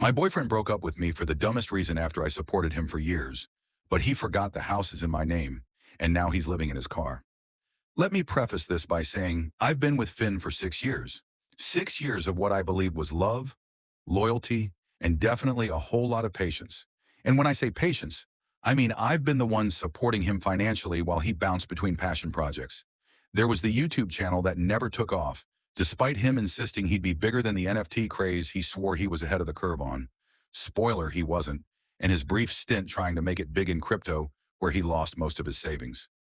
My boyfriend broke up with me for the dumbest reason after I supported him for years, but he forgot the house is in my name, and now he's living in his car. Let me preface this by saying I've been with Finn for 6 years. 6 years of what I believed was love, loyalty, and definitely a whole lot of patience. And when I say patience, I mean I've been the one supporting him financially while he bounced between passion projects. There was the YouTube channel that never took off, despite him insisting he'd be bigger than the NFT craze he swore he was ahead of the curve on. Spoiler, he wasn't, and his brief stint trying to make it big in crypto, where he lost most of his savings.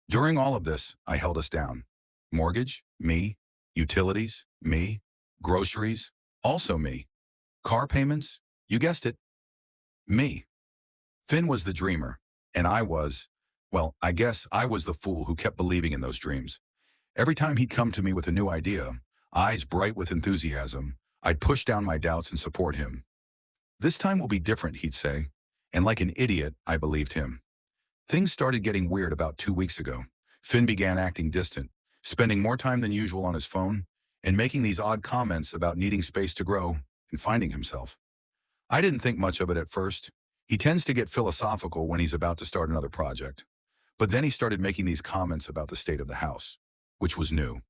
During all of this, I held us down. Mortgage, me. Utilities, me. Groceries, also me. Car payments, you guessed it, me. Finn was the dreamer, and well, I guess I was the fool who kept believing in those dreams. Every time he'd come to me with a new idea, eyes bright with enthusiasm, I'd push down my doubts and support him. This time will be different, he'd say, and like an idiot, I believed him. Things started getting weird about 2 weeks ago. Finn began acting distant, spending more time than usual on his phone, and making these odd comments about needing space to grow and finding himself. I didn't think much of it at first. He tends to get philosophical when he's about to start another project. But then he started making these comments about the state of the house, which was new.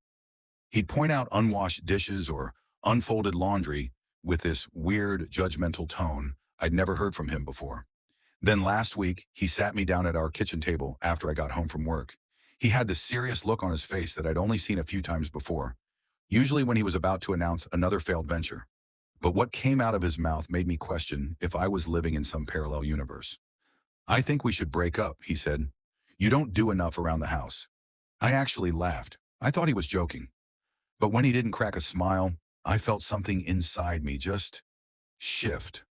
He'd point out unwashed dishes or unfolded laundry with this weird, judgmental tone I'd never heard from him before. Then last week, he sat me down at our kitchen table after I got home from work. He had this serious look on his face that I'd only seen a few times before, usually when he was about to announce another failed venture. But what came out of his mouth made me question if I was living in some parallel universe. "I think we should break up," he said. "You don't do enough around the house." I actually laughed. I thought he was joking. But when he didn't crack a smile, I felt something inside me just shift.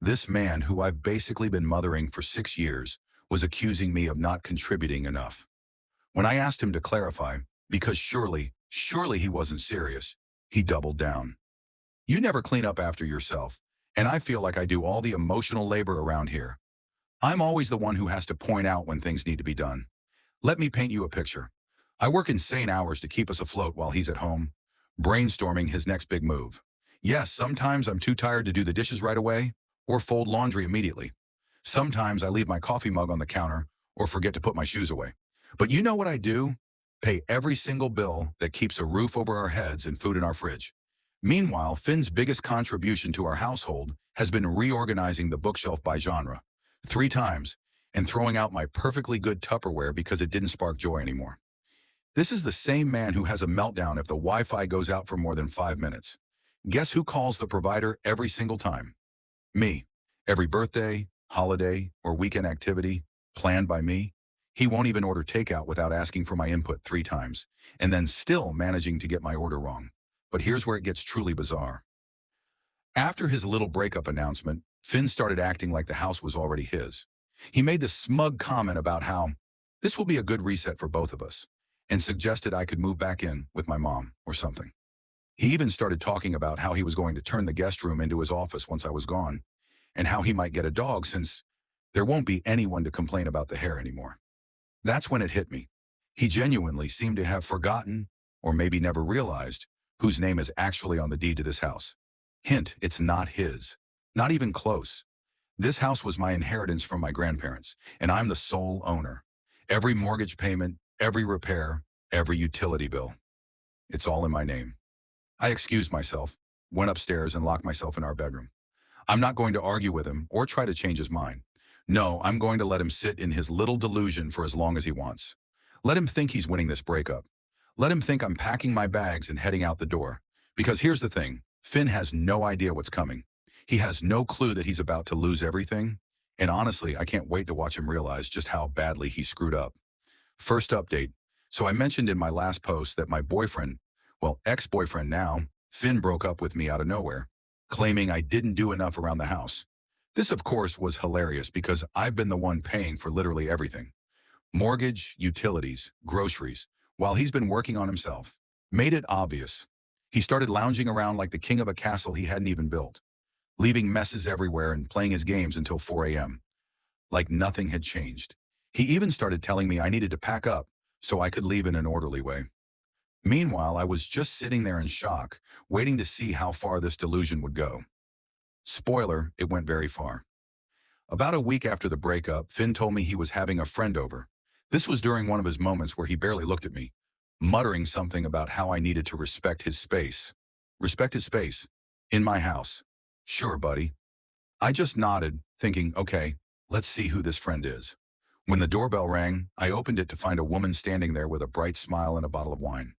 This man, who I've basically been mothering for 6 years, was accusing me of not contributing enough. When I asked him to clarify, because surely he wasn't serious, he doubled down. "You never clean up after yourself, and I feel like I do all the emotional labor around here. I'm always the one who has to point out when things need to be done. Let me paint you a picture. I work insane hours to keep us afloat while he's at home, brainstorming his next big move. Yes, sometimes I'm too tired to do the dishes right away or fold laundry immediately. Sometimes I leave my coffee mug on the counter or forget to put my shoes away. But you know what I do? Pay every single bill that keeps a roof over our heads and food in our fridge." Meanwhile, Finn's biggest contribution to our household has been reorganizing the bookshelf by genre 3 times and throwing out my perfectly good Tupperware because it didn't spark joy anymore. This is the same man who has a meltdown if the Wi-Fi goes out for more than 5 minutes. Guess who calls the provider every single time? Me. Every birthday, holiday, or weekend activity planned by me. He won't even order takeout without asking for my input 3 times, and then still managing to get my order wrong. But here's where it gets truly bizarre. After his little breakup announcement, Finn started acting like the house was already his. He made this smug comment about how this will be a good reset for both of us, and suggested I could move back in with my mom or something. He even started talking about how he was going to turn the guest room into his office once I was gone, and how he might get a dog since there won't be anyone to complain about the hair anymore. That's when it hit me. He genuinely seemed to have forgotten, or maybe never realized, whose name is actually on the deed to this house. Hint, it's not his. Not even close. This house was my inheritance from my grandparents, and I'm the sole owner. Every mortgage payment, every repair, every utility bill. It's all in my name. I excused myself, went upstairs, and locked myself in our bedroom. I'm not going to argue with him or try to change his mind. No, I'm going to let him sit in his little delusion for as long as he wants. Let him think he's winning this breakup. Let him think I'm packing my bags and heading out the door. Because here's the thing, Finn has no idea what's coming. He has no clue that he's about to lose everything. And honestly, I can't wait to watch him realize just how badly he screwed up. First update. So I mentioned in my last post that my boyfriend, well, ex-boyfriend now, Finn, broke up with me out of nowhere, claiming I didn't do enough around the house. This, of course, was hilarious because I've been the one paying for literally everything. Mortgage, utilities, groceries, while he's been working on himself. Made it obvious. He started lounging around like the king of a castle he hadn't even built, leaving messes everywhere and playing his games until 4 a.m. Like nothing had changed. He even started telling me I needed to pack up so I could leave in an orderly way. Meanwhile, I was just sitting there in shock, waiting to see how far this delusion would go. Spoiler, it went very far. About a week after the breakup, Finn told me he was having a friend over. This was during one of his moments where he barely looked at me, muttering something about how I needed to respect his space. Respect his space? In my house. Sure, buddy. I just nodded, thinking, okay, let's see who this friend is. When the doorbell rang, I opened it to find a woman standing there with a bright smile and a bottle of wine.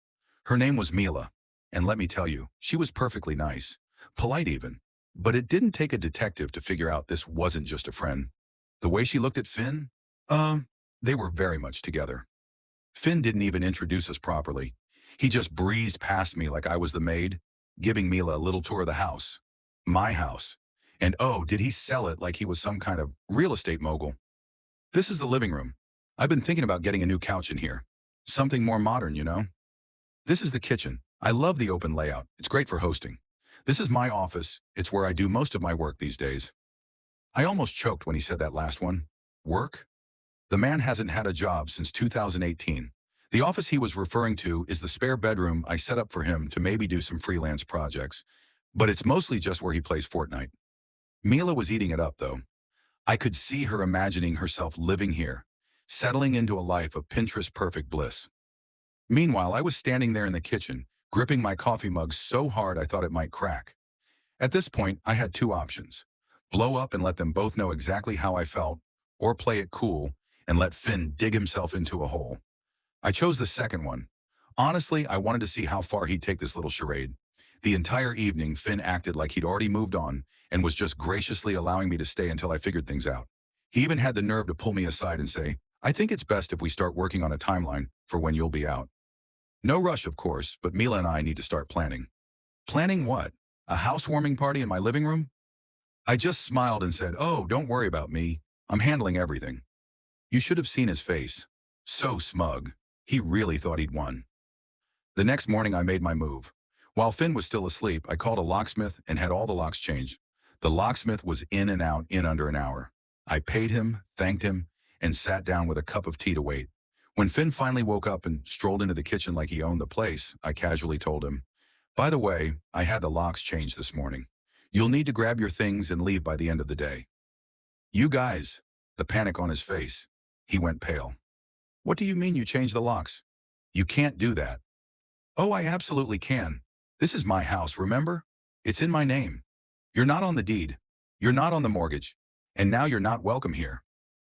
Her name was Mila, and let me tell you, she was perfectly nice, polite even. But it didn't take a detective to figure out this wasn't just a friend. The way she looked at Finn? They were very much together. Finn didn't even introduce us properly. He just breezed past me like I was the maid, giving Mila a little tour of the house. My house. And oh, did he sell it like he was some kind of real estate mogul. This is the living room. I've been thinking about getting a new couch in here. Something more modern, you know? This is the kitchen. I love the open layout. It's great for hosting. This is my office. It's where I do most of my work these days. I almost choked when he said that last one. Work? The man hasn't had a job since 2018. The office he was referring to is the spare bedroom I set up for him to maybe do some freelance projects, but it's mostly just where he plays Fortnite. Mila was eating it up, though. I could see her imagining herself living here, settling into a life of Pinterest-perfect bliss. Meanwhile, I was standing there in the kitchen, gripping my coffee mug so hard I thought it might crack. At this point, I had two options. Blow up and let them both know exactly how I felt, or play it cool and let Finn dig himself into a hole. I chose the second one. Honestly, I wanted to see how far he'd take this little charade. The entire evening, Finn acted like he'd already moved on and was just graciously allowing me to stay until I figured things out. He even had the nerve to pull me aside and say, I think it's best if we start working on a timeline for when you'll be out. No rush, of course, but Mila and I need to start planning. Planning what? A housewarming party in my living room? I just smiled and said, oh, don't worry about me. I'm handling everything. You should have seen his face. So smug. He really thought he'd won. The next morning, I made my move. While Finn was still asleep, I called a locksmith and had all the locks changed. The locksmith was in and out in under an hour. I paid him, thanked him, and sat down with a cup of tea to wait. When Finn finally woke up and strolled into the kitchen like he owned the place, I casually told him, by the way, I had the locks changed this morning. You'll need to grab your things and leave by the end of the day. You guys, the panic on his face. He went pale. What do you mean you changed the locks? You can't do that. Oh, I absolutely can. This is my house, remember? It's in my name. You're not on the deed. You're not on the mortgage. And now you're not welcome here.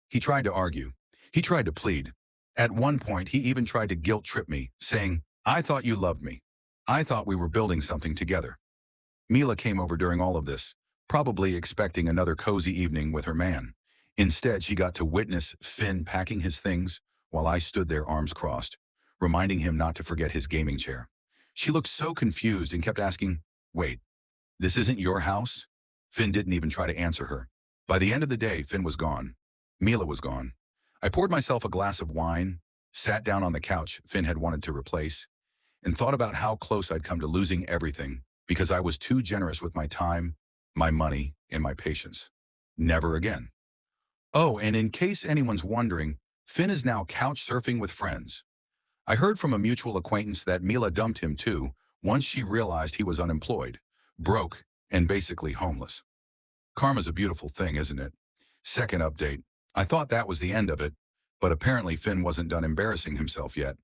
He tried to argue. He tried to plead. At one point, he even tried to guilt trip me, saying, I thought you loved me. I thought we were building something together. Mila came over during all of this, probably expecting another cozy evening with her man. Instead, she got to witness Finn packing his things while I stood there arms crossed, reminding him not to forget his gaming chair. She looked so confused and kept asking, wait, this isn't your house? Finn didn't even try to answer her. By the end of the day, Finn was gone. Mila was gone. I poured myself a glass of wine, sat down on the couch Finn had wanted to replace, and thought about how close I'd come to losing everything because I was too generous with my time, my money, and my patience. Never again. Oh, and in case anyone's wondering, Finn is now couch surfing with friends. I heard from a mutual acquaintance that Mila dumped him too once she realized he was unemployed, broke, and basically homeless. Karma's a beautiful thing, isn't it? Second update. I thought that was the end of it, but apparently Finn wasn't done embarrassing himself yet.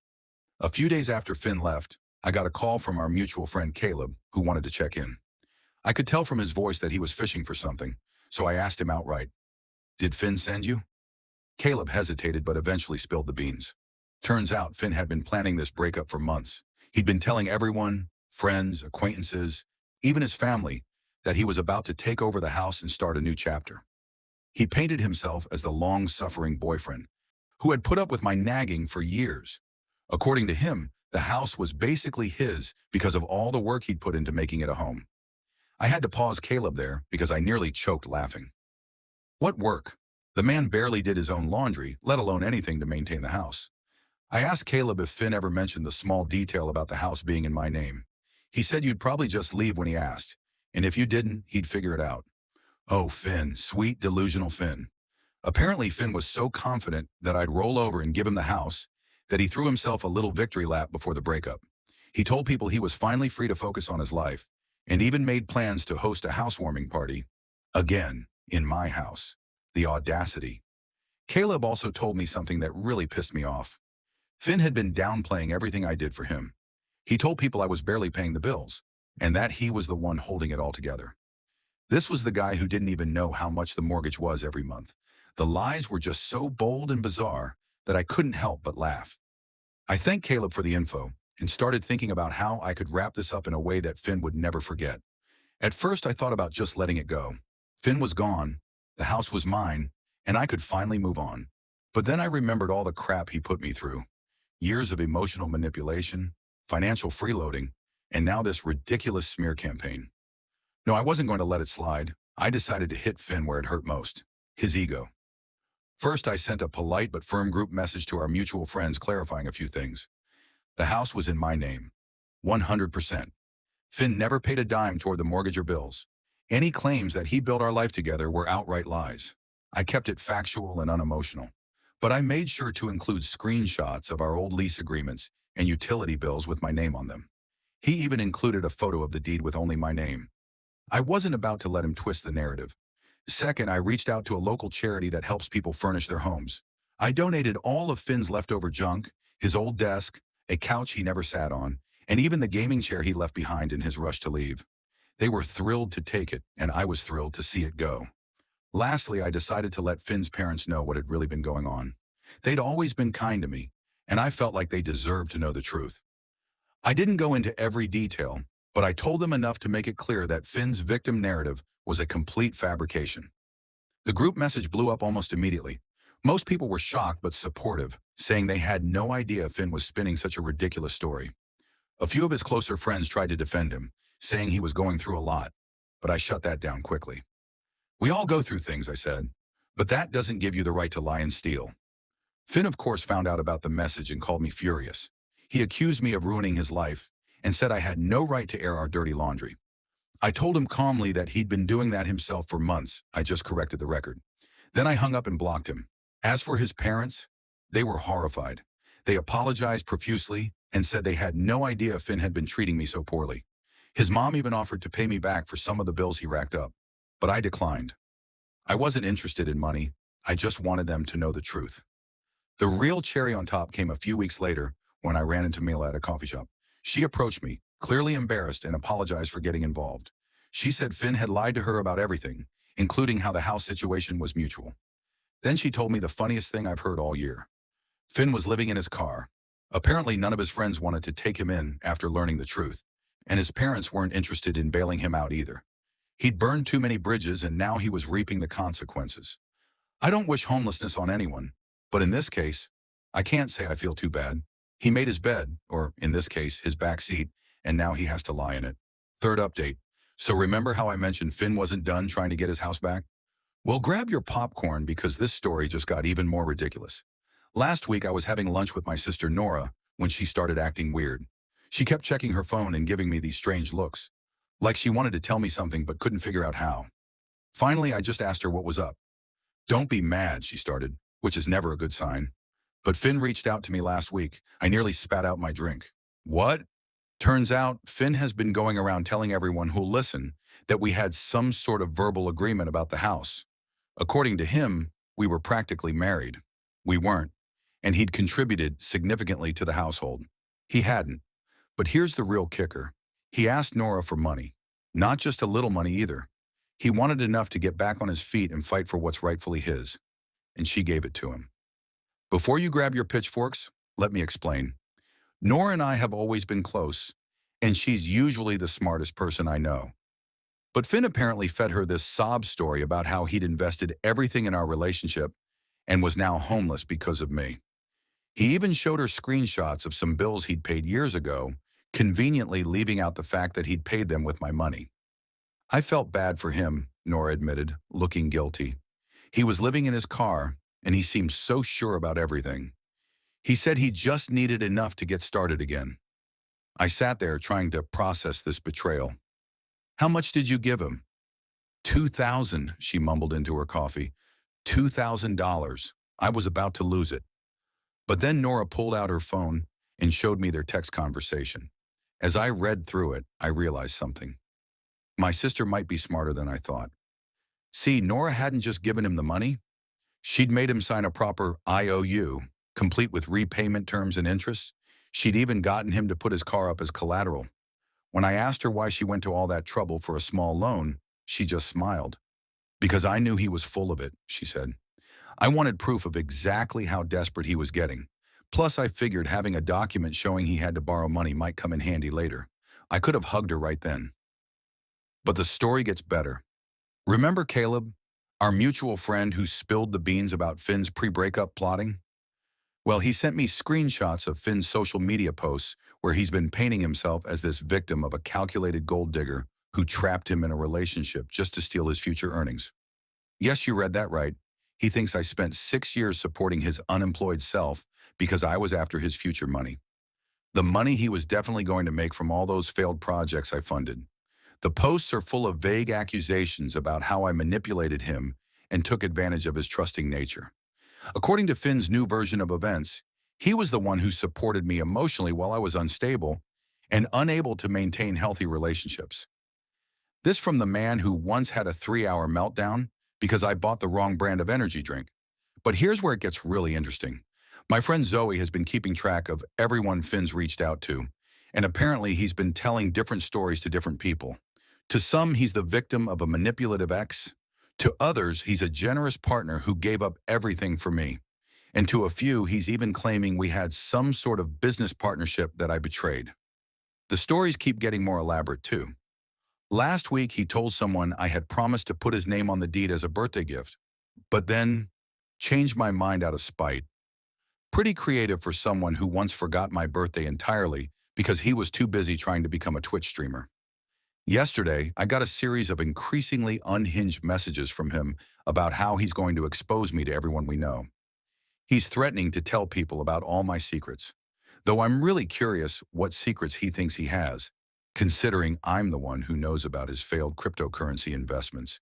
A few days after Finn left, I got a call from our mutual friend Caleb, who wanted to check in. I could tell from his voice that he was fishing for something, so I asked him outright, did Finn send you? Caleb hesitated but eventually spilled the beans. Turns out Finn had been planning this breakup for months. He'd been telling everyone, friends, acquaintances, even his family, that he was about to take over the house and start a new chapter. He painted himself as the long-suffering boyfriend, who had put up with my nagging for years. According to him, the house was basically his because of all the work he'd put into making it a home. I had to pause Caleb there because I nearly choked laughing. What work? The man barely did his own laundry, let alone anything to maintain the house. I asked Caleb if Finn ever mentioned the small detail about the house being in my name. He said you'd probably just leave when he asked, and if you didn't, he'd figure it out. Oh, Finn, sweet, delusional Finn. Apparently, Finn was so confident that I'd roll over and give him the house that he threw himself a little victory lap before the breakup. He told people he was finally free to focus on his life, and even made plans to host a housewarming party Again, in my house. The audacity. Caleb also told me something that really pissed me off. Finn had been downplaying everything I did for him. He told people I was barely paying the bills, and that he was the one holding it all together. This was the guy who didn't even know how much the mortgage was every month. The lies were just so bold and bizarre that I couldn't help but laugh. I thanked Caleb for the info and started thinking about how I could wrap this up in a way that Finn would never forget. At first, I thought about just letting it go. Finn was gone, the house was mine, and I could finally move on. But then I remembered all the crap he put me through. Years of emotional manipulation, financial freeloading, and now this ridiculous smear campaign. No, I wasn't going to let it slide. I decided to hit Finn where it hurt most, his ego. First, I sent a polite but firm group message to our mutual friends clarifying a few things. The house was in my name. 100%. Finn never paid a dime toward the mortgage or bills. Any claims that he built our life together were outright lies. I kept it factual and unemotional. But I made sure to include screenshots of our old lease agreements and utility bills with my name on them. He even included a photo of the deed with only my name. I wasn't about to let him twist the narrative. Second, I reached out to a local charity that helps people furnish their homes. I donated all of Finn's leftover junk, his old desk, a couch he never sat on, and even the gaming chair he left behind in his rush to leave. They were thrilled to take it, and I was thrilled to see it go. Lastly, I decided to let Finn's parents know what had really been going on. They'd always been kind to me, and I felt like they deserved to know the truth. I didn't go into every detail, but I told them enough to make it clear that Finn's victim narrative was a complete fabrication. The group message blew up almost immediately. Most people were shocked but supportive, saying they had no idea Finn was spinning such a ridiculous story. A few of his closer friends tried to defend him, saying he was going through a lot, but I shut that down quickly. We all go through things, I said, but that doesn't give you the right to lie and steal. Finn, of course, found out about the message and called me furious. He accused me of ruining his life and said I had no right to air our dirty laundry. I told him calmly that he'd been doing that himself for months. I just corrected the record. Then I hung up and blocked him. As for his parents, they were horrified. They apologized profusely and said they had no idea Finn had been treating me so poorly. His mom even offered to pay me back for some of the bills he racked up, but I declined. I wasn't interested in money. I just wanted them to know the truth. The real cherry on top came a few weeks later when I ran into Mila at a coffee shop. She approached me, clearly embarrassed, and apologized for getting involved. She said Finn had lied to her about everything, including how the house situation was mutual. Then she told me the funniest thing I've heard all year. Finn was living in his car. Apparently none of his friends wanted to take him in after learning the truth, and his parents weren't interested in bailing him out either. He'd burned too many bridges and now he was reaping the consequences. I don't wish homelessness on anyone, but in this case, I can't say I feel too bad. He made his bed, or in this case, his back seat, and now he has to lie in it. Third update. So remember how I mentioned Finn wasn't done trying to get his house back? Well, grab your popcorn because this story just got even more ridiculous. Last week, I was having lunch with my sister Nora when she started acting weird. She kept checking her phone and giving me these strange looks, like she wanted to tell me something but couldn't figure out how. Finally, I just asked her what was up. Don't be mad, she started, which is never a good sign. But Finn reached out to me last week. I nearly spat out my drink. What? Turns out, Finn has been going around telling everyone who'll listen that we had some sort of verbal agreement about the house. According to him, we were practically married. We weren't, and he'd contributed significantly to the household. He hadn't. But here's the real kicker. He asked Nora for money. Not just a little money either. He wanted enough to get back on his feet and fight for what's rightfully his. And she gave it to him. Before you grab your pitchforks, let me explain. Nora and I have always been close, and she's usually the smartest person I know. But Finn apparently fed her this sob story about how he'd invested everything in our relationship and was now homeless because of me. He even showed her screenshots of some bills he'd paid years ago, conveniently leaving out the fact that he'd paid them with my money. I felt bad for him, Nora admitted, looking guilty. He was living in his car, and he seemed so sure about everything. He said he just needed enough to get started again. I sat there trying to process this betrayal. How much did you give him? $2,000, she mumbled into her coffee. $2,000. I was about to lose it. But then Nora pulled out her phone and showed me their text conversation. As I read through it, I realized something. My sister might be smarter than I thought. See, Nora hadn't just given him the money. She'd made him sign a proper IOU, complete with repayment terms and interest. She'd even gotten him to put his car up as collateral. When I asked her why she went to all that trouble for a small loan, she just smiled. Because I knew he was full of it, she said. I wanted proof of exactly how desperate he was getting. Plus, I figured having a document showing he had to borrow money might come in handy later. I could have hugged her right then. But the story gets better. Remember Caleb, our mutual friend who spilled the beans about Finn's pre-breakup plotting? Well, he sent me screenshots of Finn's social media posts where he's been painting himself as this victim of a calculated gold digger who trapped him in a relationship just to steal his future earnings. Yes, you read that right. He thinks I spent 6 years supporting his unemployed self because I was after his future money. The money he was definitely going to make from all those failed projects I funded. The posts are full of vague accusations about how I manipulated him and took advantage of his trusting nature. According to Finn's new version of events, he was the one who supported me emotionally while I was unstable and unable to maintain healthy relationships. This from the man who once had a 3-hour meltdown because I bought the wrong brand of energy drink. But here's where it gets really interesting. My friend Zoe has been keeping track of everyone Finn's reached out to, and apparently he's been telling different stories to different people. To some, he's the victim of a manipulative ex. To others, he's a generous partner who gave up everything for me. And to a few, he's even claiming we had some sort of business partnership that I betrayed. The stories keep getting more elaborate too. Last week, he told someone I had promised to put his name on the deed as a birthday gift, but then changed my mind out of spite. Pretty creative for someone who once forgot my birthday entirely because he was too busy trying to become a Twitch streamer. Yesterday, I got a series of increasingly unhinged messages from him about how he's going to expose me to everyone we know. He's threatening to tell people about all my secrets, though I'm really curious what secrets he thinks he has, considering I'm the one who knows about his failed cryptocurrency investments,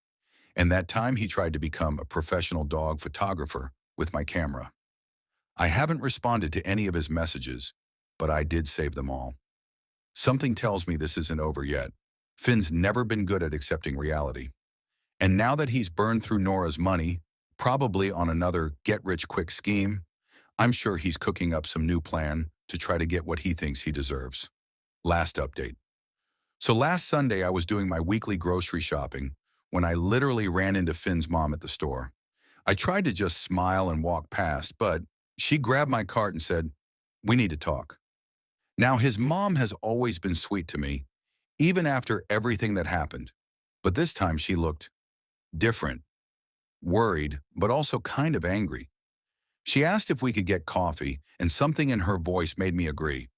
and that time he tried to become a professional dog photographer with my camera. I haven't responded to any of his messages, but I did save them all. Something tells me this isn't over yet. Finn's never been good at accepting reality. And now that he's burned through Nora's money, probably on another get-rich-quick scheme, I'm sure he's cooking up some new plan to try to get what he thinks he deserves. Last update. So last Sunday, I was doing my weekly grocery shopping when I literally ran into Finn's mom at the store. I tried to just smile and walk past, but she grabbed my cart and said, "We need to talk." Now, his mom has always been sweet to me, even after everything that happened. But this time she looked different, worried, but also kind of angry. She asked if we could get coffee, and something in her voice made me agree.